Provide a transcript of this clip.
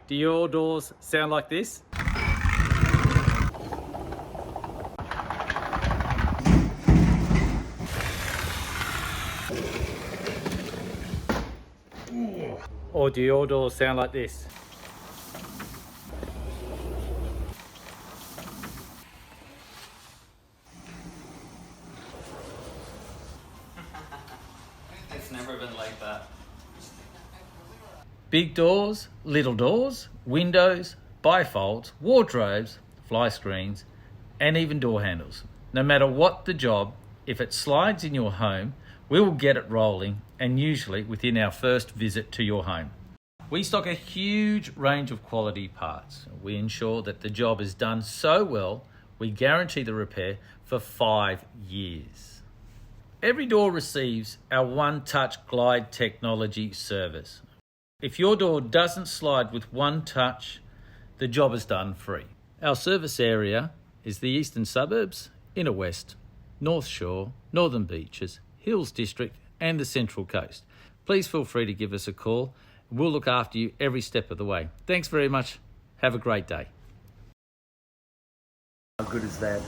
Do your doors sound like this? Or do your doors sound like this? It's never been like that. Big doors, little doors, windows, bifolds, wardrobes, fly screens, and even door handles. No matter what the job, if it slides in your home, we will get it rolling, and usually within our first visit to your home. We stock a huge range of quality parts. We ensure that the job is done so well, we guarantee the repair for 5 years. Every door receives our One Touch Glide technology service. If your door doesn't slide with one touch, the job is done free. Our service area is the eastern suburbs, inner west, North Shore, Northern Beaches, Hills District and the Central Coast. Please feel free to give us a call. We'll look after you every step of the way. Thanks very much. Have a great day. How good is that?